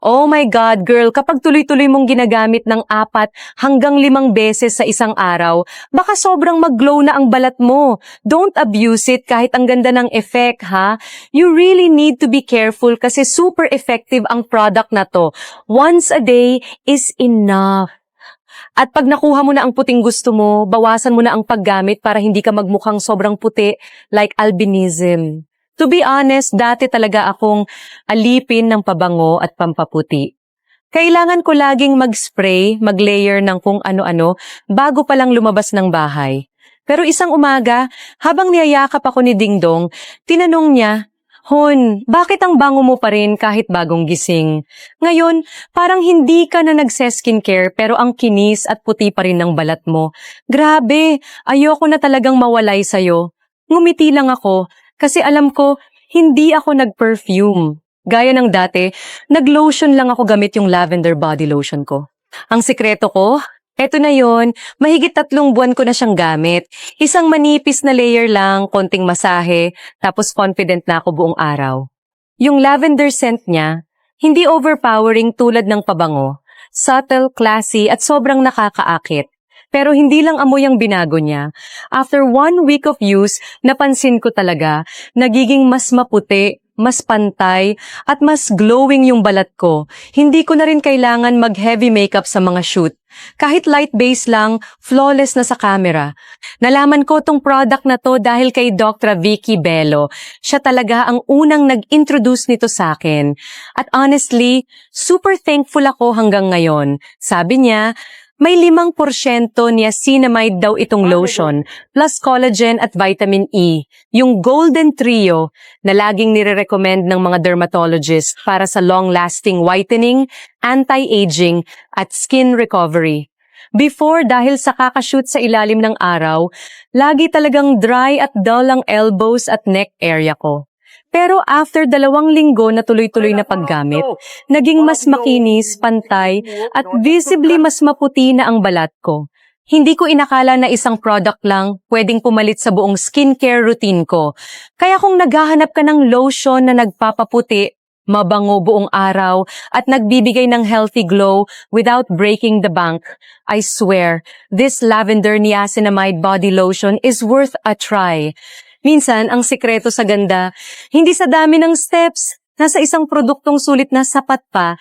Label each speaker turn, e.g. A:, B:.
A: Oh my God, girl, kapag tuloy-tuloy mong ginagamit ng 4 hanggang 5 beses sa isang araw, baka sobrang mag-glow na ang balat mo. Don't abuse it kahit ang ganda ng effect, ha? You really need to be careful kasi super effective ang product na to. Once a day is enough. At pag nakuha mo na ang puting gusto mo, bawasan mo na ang paggamit para hindi ka magmukhang sobrang puti like albinism. To be honest, dati talaga akong alipin ng pabango at pampaputi. Kailangan ko laging mag-spray, mag-layer ng kung ano-ano bago pa lang lumabas ng bahay. Pero isang umaga, habang niyayakap ako ni Dingdong, tinanong niya, Hon, bakit ang bango mo pa rin kahit bagong gising? Ngayon, parang hindi ka na nagse-skincare pero ang kinis at puti pa rin ng balat mo. Grabe, ayoko na talagang mawalay sa'yo. Ngumiti lang ako kasi alam ko hindi ako nag-perfume. Gaya ng dati, nag-lotion lang ako gamit yung lavender body lotion ko. Ang sikreto ko, eto na yon, mahigit 3 buwan ko na siyang gamit. Isang manipis na layer lang, konting masahe, tapos confident na ako buong araw. Yung lavender scent niya, hindi overpowering tulad ng pabango. Subtle, classy, at sobrang nakakaakit. Pero hindi lang amoy ang binago niya. After 1 week of use, napansin ko talaga, nagiging mas maputi, mas pantay, at mas glowing yung balat ko. Hindi ko na rin kailangan mag-heavy makeup sa mga shoot. Kahit light base lang, flawless na sa camera. Nalaman ko tong product na to dahil kay Dr. Vicky Bello. Siya talaga ang unang nag-introduce nito sa akin. At honestly, super thankful ako hanggang ngayon. Sabi niya, may 5% niacinamide daw itong lotion, plus collagen at vitamin E, yung golden trio na laging nire-recommend ng mga dermatologists para sa long-lasting whitening, anti-aging, at skin recovery. Before, dahil sa kakashoot sa ilalim ng araw, lagi talagang dry at dull ang elbows at neck area ko. Pero after 2 linggo na tuloy-tuloy na paggamit, naging mas makinis, pantay, at visibly mas maputi na ang balat ko. Hindi ko inakala na isang product lang pwedeng pumalit sa buong skincare routine ko. Kaya kung naghahanap ka ng lotion na nagpapaputi, mabango buong araw, at nagbibigay ng healthy glow without breaking the bank, I swear, this lavender niacinamide body lotion is worth a try. Minsan, ang sikreto sa ganda, hindi sa dami ng steps, nasa isang produktong sulit na sapat pa